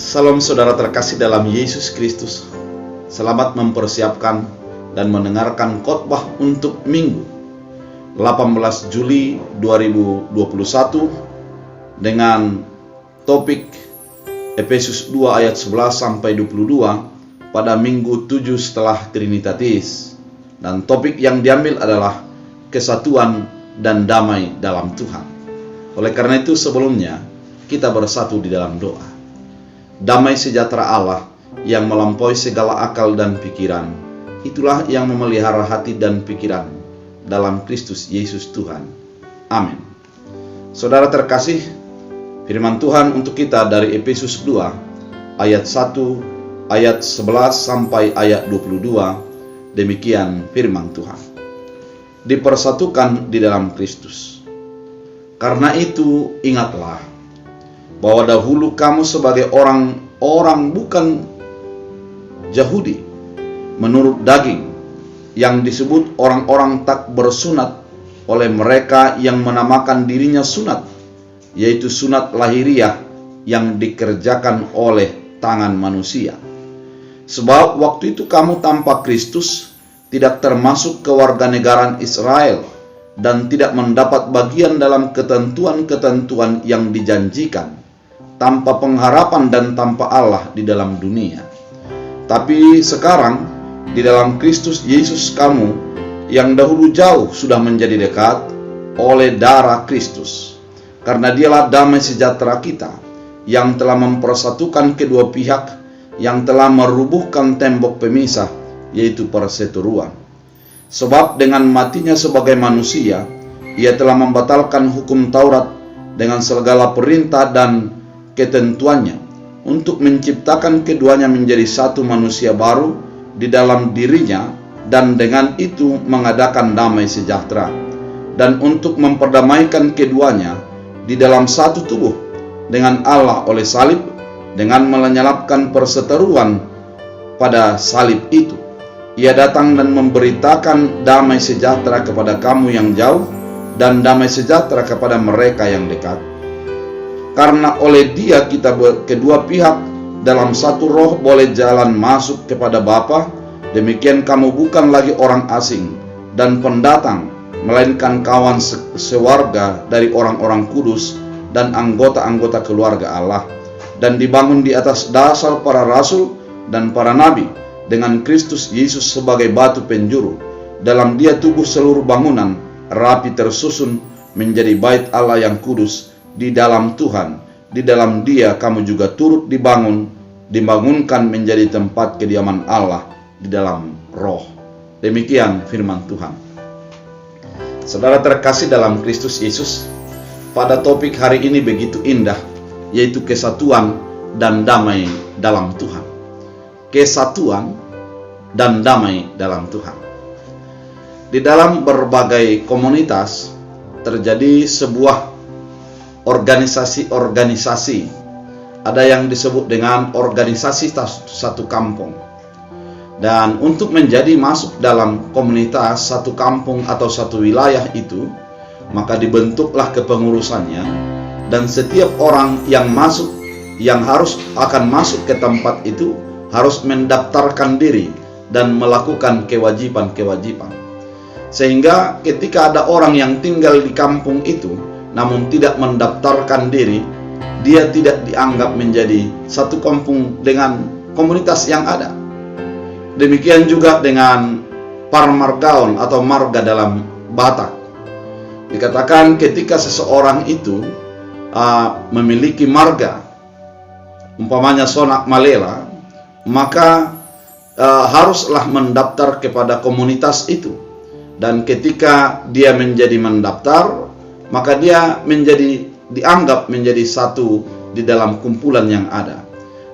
Salam saudara terkasih dalam Yesus Kristus. Selamat mempersiapkan dan mendengarkan khotbah untuk Minggu 18 Juli 2021 dengan topik Efesus 2 ayat 11 sampai 22 pada Minggu 7 setelah Trinitatis. Dan topik yang diambil adalah kesatuan dan damai dalam Tuhan. Oleh karena itu sebelumnya kita bersatu di dalam doa. Damai sejahtera Allah yang melampaui segala akal dan pikiran, itulah yang memelihara hati dan pikiran dalam Kristus Yesus Tuhan. Amin. Saudara terkasih, firman Tuhan untuk kita dari Efesus 2 ayat 1 ayat 11 sampai ayat 22. Demikian firman Tuhan. Dipersatukan di dalam Kristus. Karena itu ingatlah bahwa dahulu kamu sebagai orang bukan Yahudi menurut daging, yang disebut orang-orang tak bersunat oleh mereka yang menamakan dirinya sunat, yaitu sunat lahiriah yang dikerjakan oleh tangan manusia. Sebab waktu itu kamu tanpa Kristus tidak termasuk kewarganegaraan Israel dan tidak mendapat bagian dalam ketentuan-ketentuan yang dijanjikan, tanpa pengharapan dan tanpa Allah di dalam dunia. Tapi sekarang di dalam Kristus Yesus kamu yang dahulu jauh sudah menjadi dekat oleh darah Kristus. Karena dialah damai sejahtera kita yang telah mempersatukan kedua pihak, yang telah merubuhkan tembok pemisah, yaitu perseteruan. Sebab dengan matinya sebagai manusia, ia telah membatalkan hukum Taurat dengan segala perintah dan ketentuannya, untuk menciptakan keduanya menjadi satu manusia baru di dalam dirinya, dan dengan itu mengadakan damai sejahtera, dan untuk memperdamaikan keduanya di dalam satu tubuh dengan Allah oleh salib, dengan menyalapkan perseteruan pada salib itu. Ia datang dan memberitakan damai sejahtera kepada kamu yang jauh, dan damai sejahtera kepada mereka yang dekat. Karena oleh Dia kita kedua pihak dalam satu roh boleh jalan masuk kepada Bapa. Demikian kamu bukan lagi orang asing dan pendatang, melainkan kawan sewarga dari orang-orang kudus dan anggota-anggota keluarga Allah, dan dibangun di atas dasar para rasul dan para nabi, dengan Kristus Yesus sebagai batu penjuru. Dalam Dia tubuh seluruh bangunan rapi tersusun menjadi bait Allah yang kudus di dalam Tuhan. Di dalam Dia kamu juga turut dibangunkan menjadi tempat kediaman Allah di dalam Roh. Demikian firman Tuhan. Saudara terkasih dalam Kristus Yesus, pada topik hari ini begitu indah, yaitu kesatuan dan damai dalam Tuhan. Kesatuan dan damai dalam Tuhan. Di dalam berbagai komunitas terjadi sebuah organisasi-organisasi. Ada yang disebut dengan organisasi satu kampung. Dan untuk menjadi masuk dalam komunitas satu kampung atau satu wilayah itu, maka dibentuklah kepengurusannya, dan setiap orang yang masuk, yang akan masuk ke tempat itu, harus mendaftarkan diri dan melakukan kewajiban-kewajiban. Sehingga ketika ada orang yang tinggal di kampung itu namun tidak mendaftarkan diri, dia tidak dianggap menjadi satu kampung dengan komunitas yang ada. Demikian juga dengan parmargaon atau marga dalam Batak. Dikatakan ketika seseorang itu memiliki marga, umpamanya Sonak Malela, maka haruslah mendaftar kepada komunitas itu. Dan ketika dia menjadi mendaftar, maka dia dianggap menjadi satu di dalam kumpulan yang ada.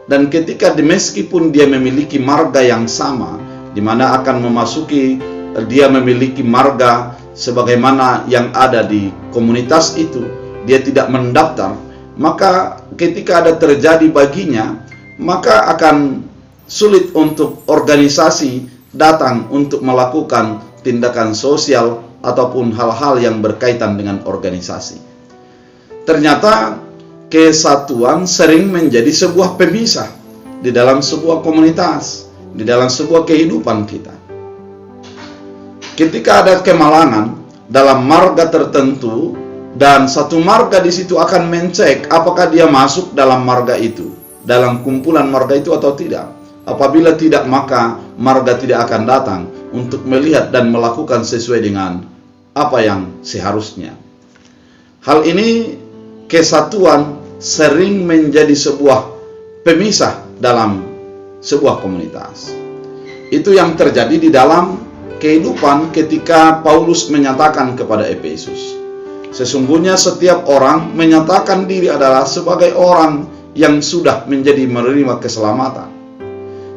Dan ketika meskipun dia memiliki marga yang sama, di mana akan dia memiliki marga sebagaimana yang ada di komunitas itu, dia tidak mendaftar, maka ketika ada terjadi baginya, maka akan sulit untuk organisasi datang untuk melakukan tindakan sosial ataupun hal-hal yang berkaitan dengan organisasi. Ternyata kesatuan sering menjadi sebuah pemisah di dalam sebuah komunitas, di dalam sebuah kehidupan kita. Ketika ada kemalangan dalam marga tertentu, dan satu marga di situ akan mencek apakah dia masuk dalam marga itu, dalam kumpulan marga itu atau tidak. Apabila tidak, maka marga tidak akan datang untuk melihat dan melakukan sesuai dengan apa yang seharusnya. Hal ini, kesatuan sering menjadi sebuah pemisah dalam sebuah komunitas. Itu yang terjadi di dalam kehidupan ketika Paulus menyatakan kepada Efesus. Sesungguhnya setiap orang menyatakan diri adalah sebagai orang yang sudah menjadi menerima keselamatan.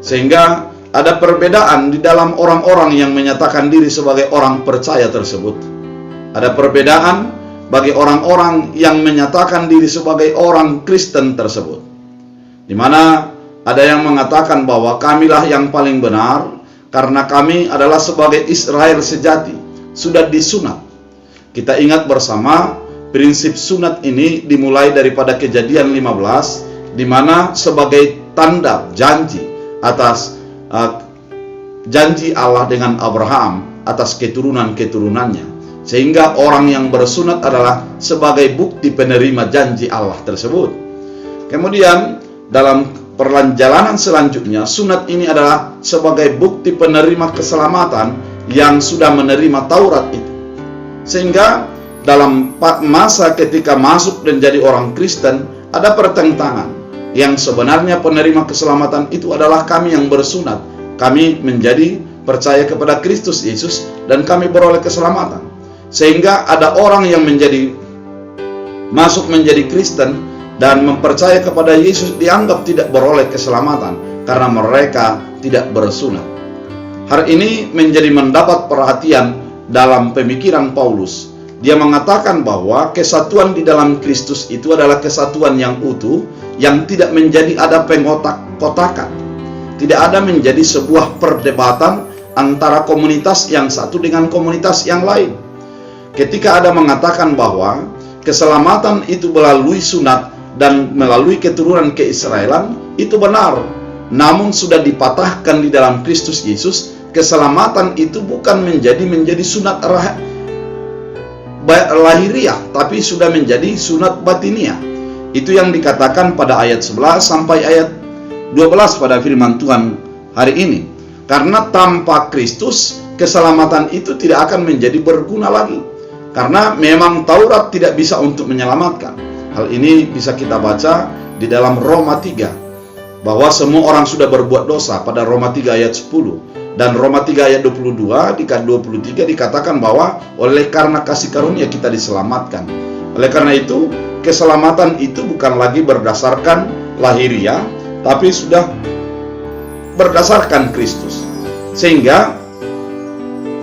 Sehingga ada perbedaan di dalam orang-orang yang menyatakan diri sebagai orang percaya tersebut. Ada perbedaan bagi orang-orang yang menyatakan diri sebagai orang Kristen tersebut, di mana ada yang mengatakan bahwa kamilah yang paling benar karena kami adalah sebagai Israel sejati, sudah disunat. Kita ingat bersama prinsip sunat ini dimulai daripada Kejadian 15, di mana sebagai tanda janji atas janji Allah dengan Abraham atas keturunan-keturunannya. Sehingga orang yang bersunat adalah sebagai bukti penerima janji Allah tersebut. Kemudian dalam perjalanan selanjutnya, sunat ini adalah sebagai bukti penerima keselamatan yang sudah menerima Taurat itu. Sehingga dalam masa ketika masuk dan jadi orang Kristen, ada pertentangan. Yang sebenarnya penerima keselamatan itu adalah kami yang bersunat. Kami menjadi percaya kepada Kristus Yesus dan kami beroleh keselamatan. Sehingga ada orang yang masuk menjadi Kristen dan mempercaya kepada Yesus dianggap tidak beroleh keselamatan karena mereka tidak bersunat. Hal ini menjadi mendapat perhatian dalam pemikiran Paulus. Dia mengatakan bahwa kesatuan di dalam Kristus itu adalah kesatuan yang utuh, yang tidak menjadi ada pengkotak-kotakan. Tidak ada menjadi sebuah perdebatan antara komunitas yang satu dengan komunitas yang lain. Ketika ada mengatakan bahwa keselamatan itu melalui sunat dan melalui keturunan keisraelan, itu benar. Namun sudah dipatahkan di dalam Kristus Yesus, keselamatan itu bukan menjadi sunat lahiriah, tapi sudah menjadi sunat batiniah. Itu yang dikatakan pada ayat 11 sampai ayat 12 pada firman Tuhan hari ini. Karena tanpa Kristus, keselamatan itu tidak akan menjadi berguna lagi. Karena memang Taurat tidak bisa untuk menyelamatkan. Hal ini bisa kita baca di dalam Roma 3. Bahwa semua orang sudah berbuat dosa pada Roma 3 ayat 10. Dan Roma 3 ayat 22, di 23 dikatakan bahwa oleh karena kasih karunia kita diselamatkan. Oleh karena itu, keselamatan itu bukan lagi berdasarkan lahiriah, tapi sudah berdasarkan Kristus. Sehingga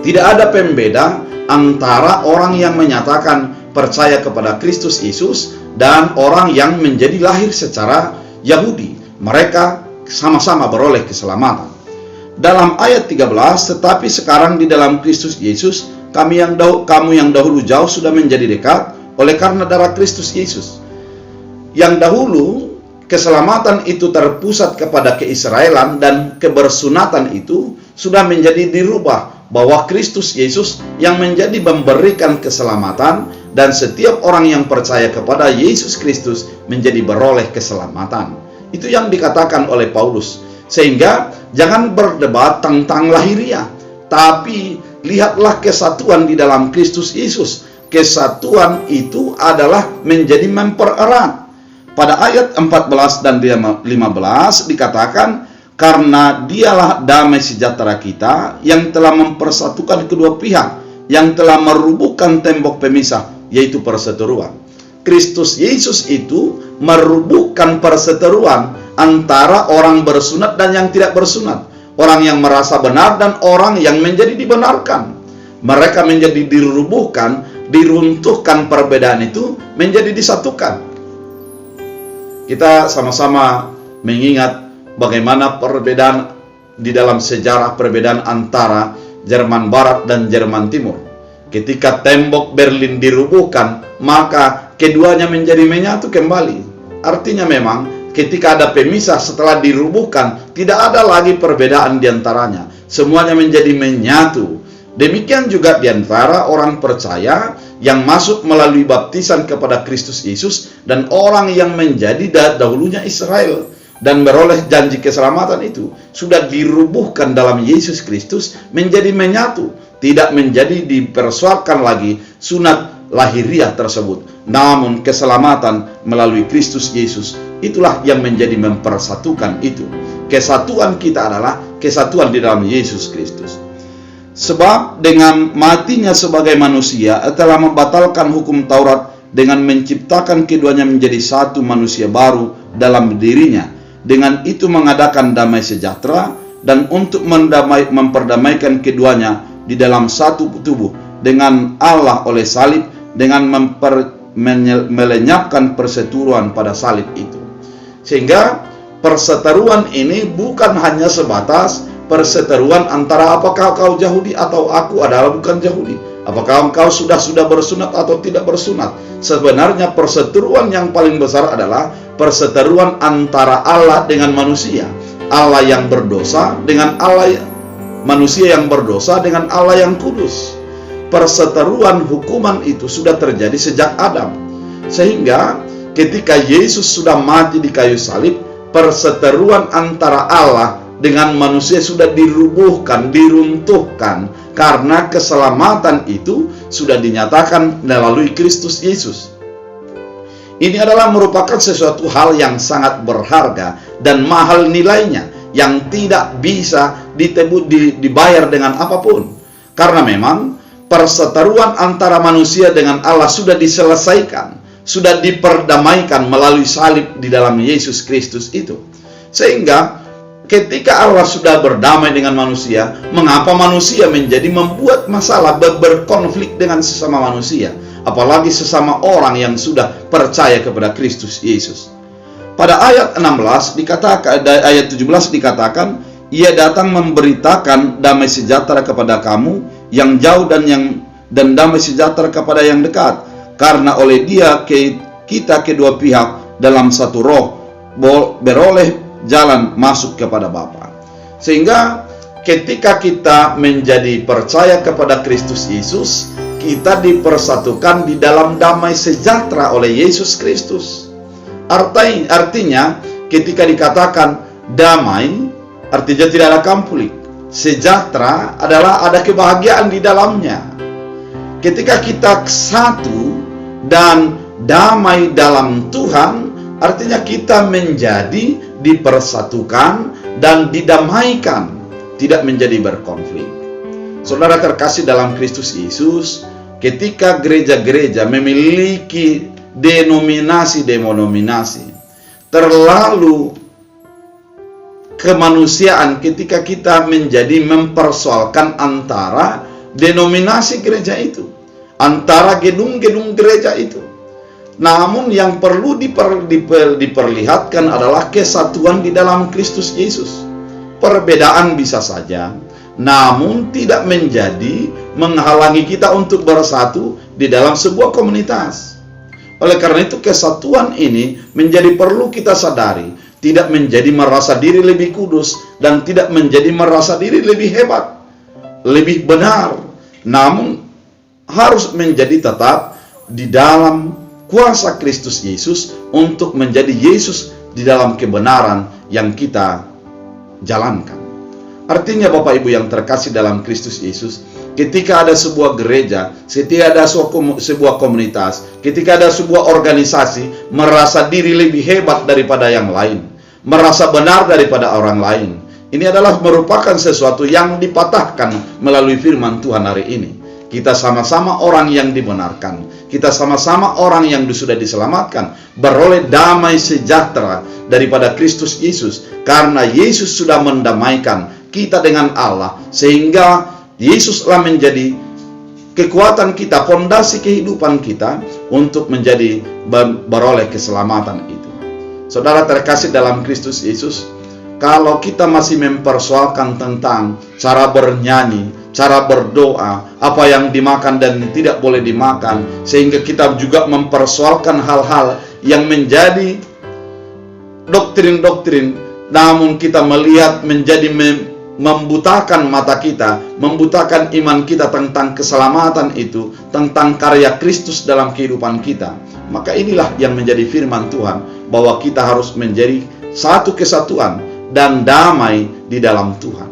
tidak ada pembeda antara orang yang menyatakan percaya kepada Kristus Yesus dan orang yang menjadi lahir secara Yahudi. Mereka sama-sama beroleh keselamatan. Dalam ayat 13, tetapi sekarang di dalam Kristus Yesus, kamu yang dahulu jauh sudah menjadi dekat oleh karena darah Kristus Yesus. Yang dahulu keselamatan itu terpusat kepada keisraelan dan kebersunatan itu sudah menjadi dirubah bahwa Kristus Yesus yang menjadi memberikan keselamatan dan setiap orang yang percaya kepada Yesus Kristus menjadi beroleh keselamatan. Itu yang dikatakan oleh Paulus. Sehingga jangan berdebat tentang lahiriah, tapi lihatlah kesatuan di dalam Kristus Yesus. Kesatuan itu adalah menjadi mempererat. Pada ayat 14 dan 15 dikatakan, karena dialah damai sejahtera kita yang telah mempersatukan kedua pihak, yang telah merubuhkan tembok pemisah, yaitu perseteruan. Kristus Yesus itu merubuhkan perseteruan antara orang bersunat dan yang tidak bersunat, orang yang merasa benar dan orang yang menjadi dibenarkan. Mereka menjadi dirubuhkan, diruntuhkan perbedaan itu menjadi disatukan. Kita sama-sama mengingat bagaimana perbedaan di dalam sejarah perbedaan antara Jerman Barat dan Jerman Timur. Ketika tembok Berlin dirubuhkan, maka keduanya menjadi menyatu kembali. Artinya memang ketika ada pemisah setelah dirubuhkan, tidak ada lagi perbedaan di antaranya. Semuanya menjadi menyatu. Demikian juga di antara orang percaya yang masuk melalui baptisan kepada Kristus Yesus dan orang yang menjadi dahulunya Israel dan beroleh janji keselamatan itu sudah dirubuhkan dalam Yesus Kristus menjadi menyatu, tidak menjadi dipersoalkan lagi sunat lahiriah tersebut, namun keselamatan melalui Kristus Yesus itulah yang menjadi mempersatukan itu. Kesatuan kita adalah kesatuan di dalam Yesus Kristus. Sebab dengan matinya sebagai manusia telah membatalkan hukum Taurat dengan menciptakan keduanya menjadi satu manusia baru dalam dirinya. Dengan itu mengadakan damai sejahtera dan untuk memperdamaikan keduanya di dalam satu tubuh dengan Allah oleh salib, dengan melenyapkan perseteruan pada salib itu. Sehingga perseteruan ini bukan hanya sebatas perseteruan antara apakah kau Yahudi atau aku adalah bukan Yahudi, apakah engkau sudah bersunat atau tidak bersunat. Sebenarnya perseteruan yang paling besar adalah perseteruan antara Allah dengan manusia, Allah yang berdosa dengan manusia yang berdosa dengan Allah yang kudus. Perseteruan hukuman itu sudah terjadi sejak Adam, sehingga ketika Yesus sudah mati di kayu salib, perseteruan antara Allah dengan manusia sudah dirubuhkan, diruntuhkan, karena keselamatan itu sudah dinyatakan melalui Kristus Yesus. Ini adalah merupakan sesuatu hal yang sangat berharga dan mahal nilainya, yang tidak bisa dibayar dengan apapun. Karena memang perseteruan antara manusia dengan Allah sudah diselesaikan, sudah diperdamaikan melalui salib di dalam Yesus Kristus itu. Sehingga ketika Allah sudah berdamai dengan manusia, mengapa manusia menjadi membuat masalah, berkonflik dengan sesama manusia, apalagi sesama orang yang sudah percaya kepada Kristus Yesus. Pada ayat 16 dikatakan, ayat 17 dikatakan, Ia datang memberitakan damai sejahtera kepada kamu yang jauh dan damai sejahtera kepada yang dekat, karena oleh Dia kita kedua pihak dalam satu roh beroleh jalan masuk kepada Bapa. Sehingga ketika kita menjadi percaya kepada Kristus Yesus, kita dipersatukan di dalam damai sejahtera oleh Yesus Kristus. Artinya ketika dikatakan damai, artinya tidak ada konflik. Sejahtera adalah ada kebahagiaan di dalamnya. Ketika kita satu dan damai dalam Tuhan, artinya kita menjadi dipersatukan dan didamaikan, tidak menjadi berkonflik. Saudara terkasih dalam Kristus Yesus, ketika gereja-gereja memiliki denominasi, terlalu kemanusiaan ketika kita menjadi mempersoalkan antara denominasi gereja itu, antara gedung-gedung gereja itu. Namun yang perlu diperlihatkan adalah kesatuan di dalam Kristus Yesus. Perbedaan bisa saja, namun tidak menjadi menghalangi kita untuk bersatu di dalam sebuah komunitas. Oleh karena itu kesatuan ini menjadi perlu kita sadari, tidak menjadi merasa diri lebih kudus dan tidak menjadi merasa diri lebih hebat, lebih benar, namun harus menjadi tetap di dalam kuasa Kristus Yesus untuk menjadi Yesus di dalam kebenaran yang kita jalankan. Artinya Bapak Ibu yang terkasih dalam Kristus Yesus, ketika ada sebuah gereja, ketika ada sebuah komunitas, ketika ada sebuah organisasi merasa diri lebih hebat daripada yang lain, merasa benar daripada orang lain, ini adalah merupakan sesuatu yang dipatahkan melalui firman Tuhan hari ini. Kita sama-sama orang yang dibenarkan, kita sama-sama orang yang sudah diselamatkan, beroleh damai sejahtera daripada Kristus Yesus, karena Yesus sudah mendamaikan kita dengan Allah, sehingga Yesuslah menjadi kekuatan kita, fondasi kehidupan kita untuk menjadi beroleh keselamatan itu. Saudara terkasih dalam Kristus Yesus, kalau kita masih mempersoalkan tentang cara bernyanyi, cara berdoa, apa yang dimakan dan tidak boleh dimakan, sehingga kita juga mempersoalkan hal-hal yang menjadi doktrin-doktrin, namun kita melihat menjadi membutakan mata kita, membutakan iman kita tentang keselamatan itu, tentang karya Kristus dalam kehidupan kita. Maka inilah yang menjadi firman Tuhan, bahwa kita harus menjadi satu kesatuan dan damai di dalam Tuhan.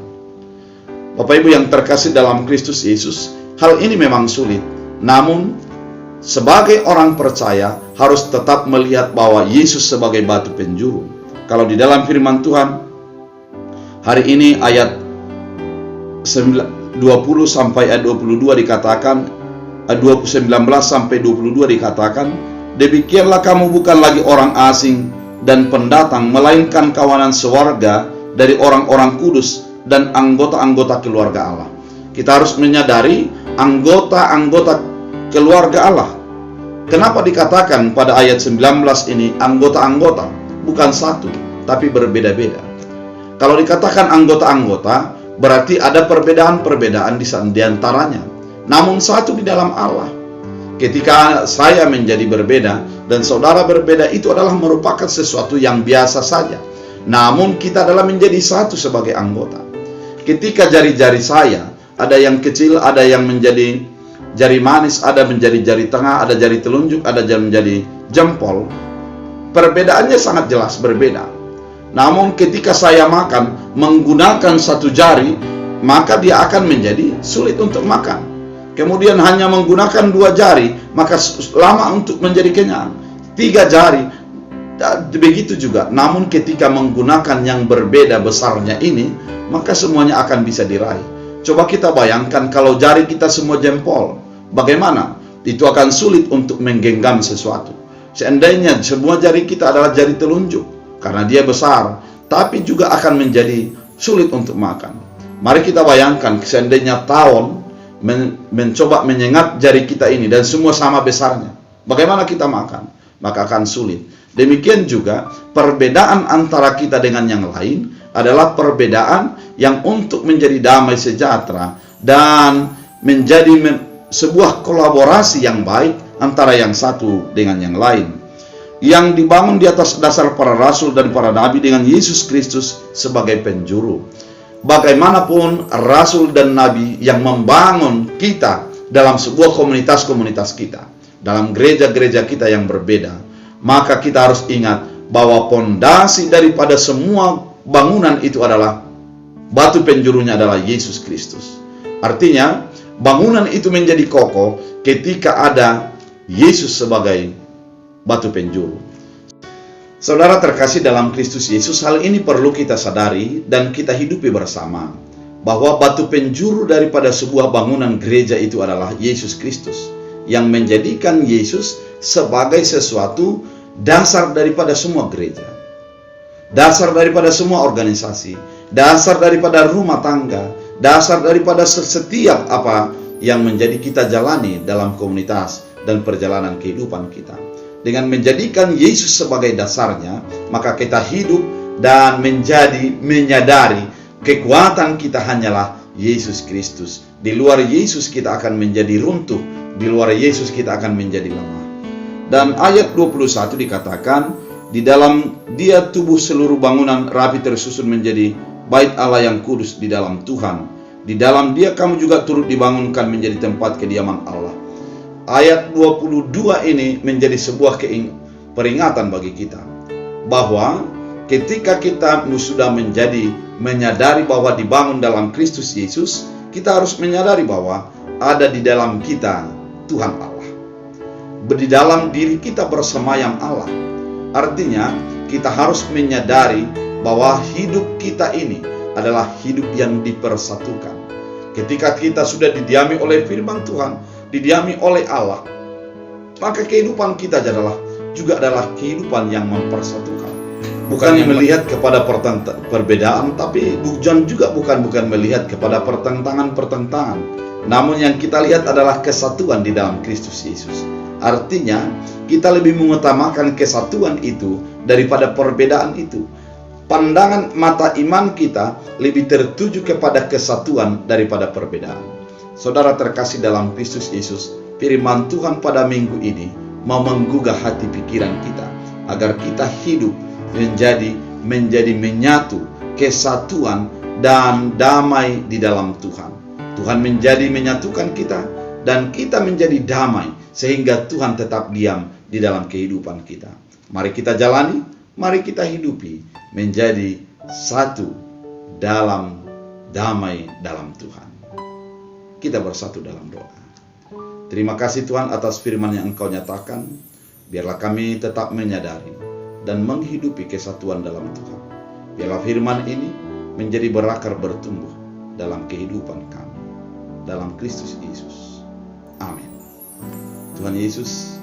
Bapak Ibu yang terkasih dalam Kristus Yesus, hal ini memang sulit. Namun, sebagai orang percaya harus tetap melihat bahwa Yesus sebagai batu penjuru. Kalau di dalam firman Tuhan hari ini ayat 20 sampai ayat 22 dikatakan, 19 sampai 22 dikatakan, demikianlah kamu bukan lagi orang asing dan pendatang, melainkan kawanan sewarga dari orang-orang kudus dan anggota-anggota keluarga Allah. Kita harus menyadari anggota-anggota keluarga Allah. Kenapa dikatakan pada ayat 19 ini anggota-anggota? Bukan satu, tapi berbeda-beda. Kalau dikatakan anggota-anggota, berarti ada perbedaan-perbedaan di antaranya. Namun satu di dalam Allah. Ketika saya menjadi berbeda dan saudara berbeda, itu adalah merupakan sesuatu yang biasa saja. Namun kita adalah menjadi satu sebagai anggota. Ketika jari-jari saya, ada yang kecil, ada yang menjadi jari manis, ada menjadi jari tengah, ada jari telunjuk, ada yang menjadi jempol. Perbedaannya sangat jelas berbeda. Namun ketika saya makan menggunakan satu jari, maka dia akan menjadi sulit untuk makan. Kemudian hanya menggunakan dua jari, maka lama untuk menjadi kenyang. 3 jari, begitu juga. Namun ketika menggunakan yang berbeda besarnya ini, maka semuanya akan bisa diraih. Coba kita bayangkan kalau jari kita semua jempol, bagaimana? Itu akan sulit untuk menggenggam sesuatu. Seandainya semua jari kita adalah jari telunjuk, karena dia besar, tapi juga akan menjadi sulit untuk makan. Mari kita bayangkan, seandainya tawon mencoba menyengat jari kita ini dan semua sama besarnya, bagaimana kita makan? Maka akan sulit. Demikian juga perbedaan antara kita dengan yang lain adalah perbedaan yang untuk menjadi damai sejahtera dan menjadi sebuah kolaborasi yang baik antara yang satu dengan yang lain, yang dibangun di atas dasar para rasul dan para nabi dengan Yesus Kristus sebagai penjuru. Bagaimanapun rasul dan nabi yang membangun kita dalam sebuah komunitas-komunitas kita, dalam gereja-gereja kita yang berbeda, maka kita harus ingat bahwa pondasi daripada semua bangunan itu adalah batu penjurunya adalah Yesus Kristus. Artinya, bangunan itu menjadi kokoh ketika ada Yesus sebagai batu penjuru. Saudara terkasih dalam Kristus Yesus, hal ini perlu kita sadari dan kita hidupi bersama, bahwa batu penjuru daripada sebuah bangunan gereja itu adalah Yesus Kristus, yang menjadikan Yesus sebagai sesuatu dasar daripada semua gereja, dasar daripada semua organisasi, dasar daripada rumah tangga, dasar daripada setiap apa yang menjadi kita jalani dalam komunitas dan perjalanan kehidupan kita. Dengan menjadikan Yesus sebagai dasarnya, maka kita hidup dan menyadari kekuatan kita hanyalah Yesus Kristus. Di luar Yesus kita akan menjadi runtuh, di luar Yesus kita akan menjadi lemah. Dan ayat 21 dikatakan, di dalam dia tubuh seluruh bangunan rapi tersusun menjadi bait Allah yang kudus di dalam Tuhan. Di dalam dia kamu juga turut dibangunkan menjadi tempat kediaman Allah. Ayat 22 ini menjadi sebuah peringatan bagi kita, bahwa ketika kita sudah menyadari bahwa dibangun dalam Kristus Yesus, kita harus menyadari bahwa ada di dalam kita Tuhan Allah. Di dalam diri kita bersemayam Allah. Artinya kita harus menyadari bahwa hidup kita ini adalah hidup yang dipersatukan. Ketika kita sudah didiami oleh firman Tuhan, didiami oleh Allah, maka kehidupan kita juga adalah kehidupan yang mempersatukan. Bukan melihat kepada perbedaan, tapi bukan melihat kepada pertentangan-pertentangan. Namun yang kita lihat adalah kesatuan di dalam Kristus Yesus. Artinya, kita lebih mengutamakan kesatuan itu daripada perbedaan itu. Pandangan mata iman kita lebih tertuju kepada kesatuan daripada perbedaan. Saudara terkasih dalam Kristus Yesus, firman Tuhan pada minggu ini mau menggugah hati pikiran kita, agar kita hidup menjadi menyatu, kesatuan dan damai di dalam Tuhan. Tuhan menjadi menyatukan kita dan kita menjadi damai sehingga Tuhan tetap diam di dalam kehidupan kita. Mari kita jalani, mari kita hidupi menjadi satu dalam damai dalam Tuhan. Kita bersatu dalam doa. Terima kasih Tuhan atas firman yang Engkau nyatakan. Biarlah kami tetap menyadari dan menghidupi kesatuan dalam Tuhan. Biarlah firman ini menjadi berakar bertumbuh dalam kehidupan kami. Dalam Kristus Yesus. Amin. Tuhan Yesus